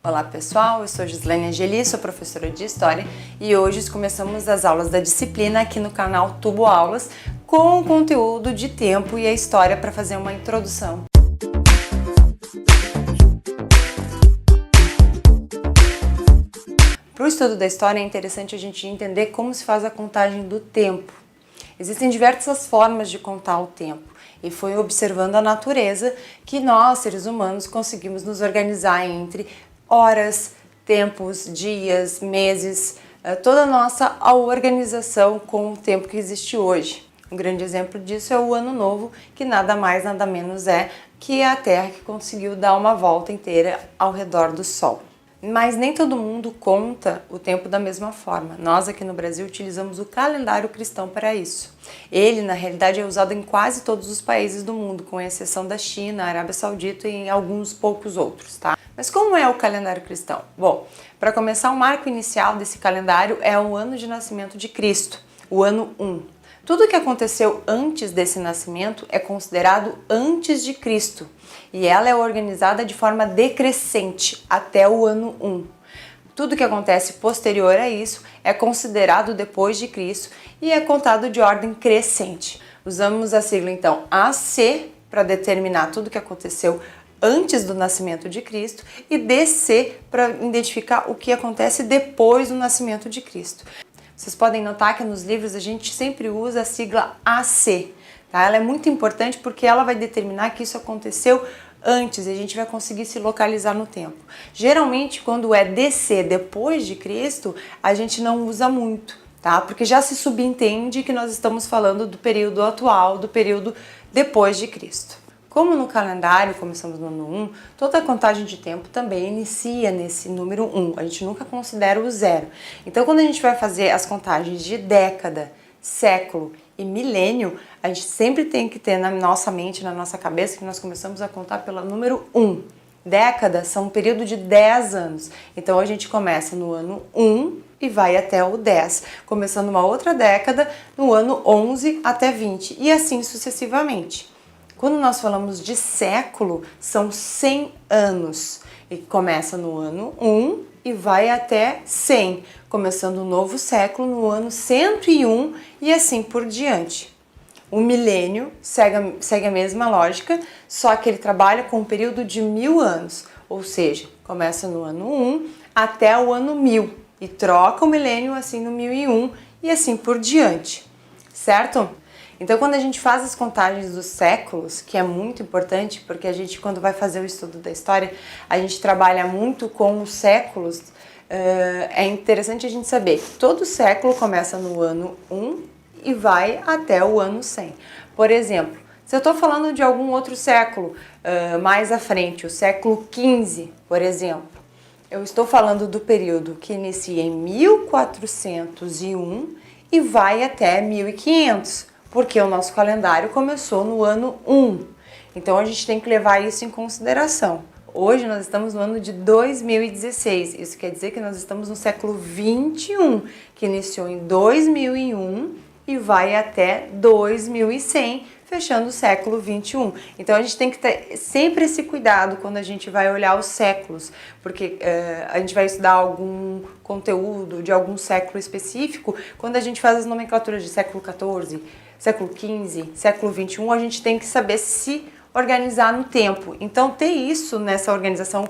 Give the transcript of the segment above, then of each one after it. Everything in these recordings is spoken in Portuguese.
Olá pessoal, eu sou Gislene Angeli, sou professora de História e hoje começamos as aulas da disciplina aqui no canal Tubo Aulas com conteúdo de tempo e a história para fazer uma introdução. Para o estudo da história é interessante a gente entender como se faz a contagem do tempo. Existem diversas formas de contar o tempo e foi observando a natureza que nós, seres humanos, conseguimos nos organizar entre horas, tempos, dias, meses, toda a nossa organização com o tempo que existe hoje. Um grande exemplo disso é o Ano Novo, que nada mais, nada menos é que a Terra que conseguiu dar uma volta inteira ao redor do Sol. Mas nem todo mundo conta o tempo da mesma forma. Nós aqui no Brasil utilizamos o calendário cristão para isso. Ele, na realidade, é usado em quase todos os países do mundo, com exceção da China, Arábia Saudita e em alguns poucos outros, tá? Mas como é o calendário cristão? Bom, para começar, o marco inicial desse calendário é o ano de nascimento de Cristo, o ano 1. Tudo que aconteceu antes desse nascimento é considerado antes de Cristo e ela é organizada de forma decrescente até o ano 1. Tudo que acontece posterior a isso é considerado depois de Cristo e é contado de ordem crescente. Usamos a sigla então AC para determinar tudo que aconteceu antes do nascimento de Cristo e DC para identificar o que acontece depois do nascimento de Cristo. Vocês podem notar que nos livros a gente sempre usa a sigla AC, tá? Ela é muito importante porque ela vai determinar que isso aconteceu antes e a gente vai conseguir se localizar no tempo. Geralmente, quando é DC, depois de Cristo, a gente não usa muito, tá? Porque já se subentende que nós estamos falando do período atual, do período depois de Cristo. Como no calendário começamos no ano 1, toda a contagem de tempo também inicia nesse número 1, a gente nunca considera o zero. Então quando a gente vai fazer as contagens de década, século e milênio, a gente sempre tem que ter na nossa mente, na nossa cabeça, que nós começamos a contar pelo número 1. Décadas são um período de 10 anos, então a gente começa no ano 1 e vai até o 10, começando uma outra década no ano 11 até 20 e assim sucessivamente. Quando nós falamos de século, são 100 anos e começa no ano 1 e vai até 100, começando um novo século no ano 101 e assim por diante. O milênio segue a mesma lógica, só que ele trabalha com um período de 1000 anos, ou seja, começa no ano 1 até o ano 1000 e troca o milênio assim no 1001 e assim por diante, certo? Então, quando a gente faz as contagens dos séculos, que é muito importante, porque a gente, quando vai fazer o estudo da história, a gente trabalha muito com os séculos, é interessante a gente saber que todo século começa no ano 1 e vai até o ano 100. Por exemplo, se eu estou falando de algum outro século mais à frente, o século XV, por exemplo, eu estou falando do período que inicia em 1401 e vai até 1500. Porque o nosso calendário começou no ano 1. Então a gente tem que levar isso em consideração. Hoje nós estamos no ano de 2016. Isso quer dizer que nós estamos no século 21, que iniciou em 2001 e vai até 2100, fechando o século 21. Então a gente tem que ter sempre esse cuidado quando a gente vai olhar os séculos, porque a gente vai estudar algum conteúdo de algum século específico, quando a gente faz as nomenclaturas de século 14, século XV, século XXI, a gente tem que saber se organizar no tempo. Então, ter isso nessa organização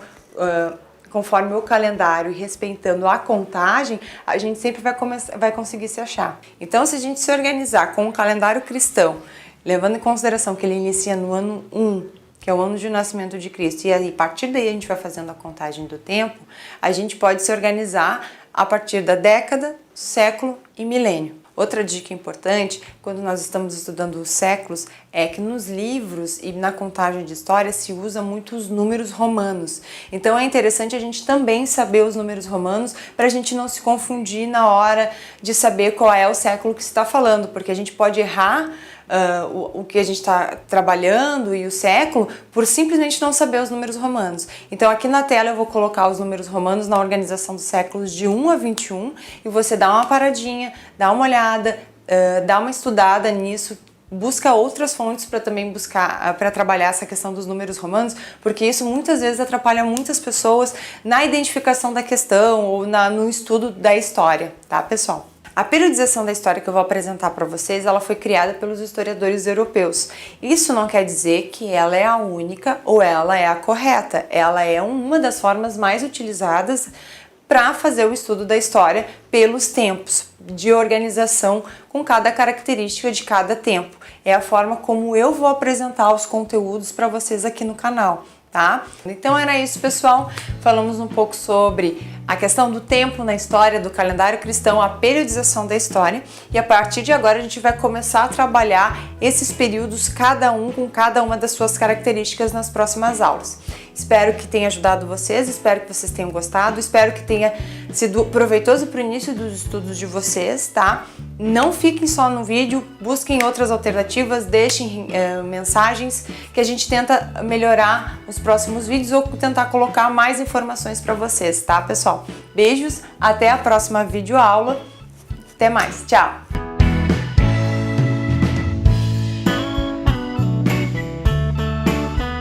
conforme o calendário e respeitando a contagem, a gente sempre vai conseguir se achar. Então, se a gente se organizar com o calendário cristão, levando em consideração que ele inicia no ano 1, que é o ano de nascimento de Cristo, e aí, a partir daí a gente vai fazendo a contagem do tempo, a gente pode se organizar a partir da década, século e milênio. Outra dica importante, quando nós estamos estudando os séculos, é que nos livros e na contagem de história se usa muito os números romanos. Então é interessante a gente também saber os números romanos para a gente não se confundir na hora de saber qual é o século que se está falando, porque a gente pode errar o que a gente está trabalhando e o século por simplesmente não saber os números romanos. Então aqui na tela eu vou colocar os números romanos na organização dos séculos de 1 a 21 e você dá uma paradinha, dá uma olhada, dá uma estudada nisso busca outras fontes para também para trabalhar essa questão dos números romanos, porque isso muitas vezes atrapalha muitas pessoas na identificação da questão ou no estudo da história, tá, pessoal? A periodização da história que eu vou apresentar para vocês, ela foi criada pelos historiadores europeus. Isso não quer dizer que ela é a única ou ela é a correta. Ela é uma das formas mais utilizadas para fazer o estudo da história pelos tempos de organização com cada característica de cada tempo. É a forma como eu vou apresentar os conteúdos para vocês aqui no canal, tá? Então era isso, pessoal. Falamos um pouco sobre a questão do tempo na história, do calendário cristão, a periodização da história, e a partir de agora a gente vai começar a trabalhar esses períodos, cada um com cada uma das suas características nas próximas aulas. Espero que tenha ajudado vocês, espero que vocês tenham gostado, espero que tenha sido proveitoso para o início dos estudos de vocês, tá? Não fiquem só no vídeo, busquem outras alternativas, deixem mensagens que a gente tenta melhorar os próximos vídeos ou tentar colocar mais informações para vocês, tá, pessoal? Beijos, até a próxima videoaula, até mais, tchau!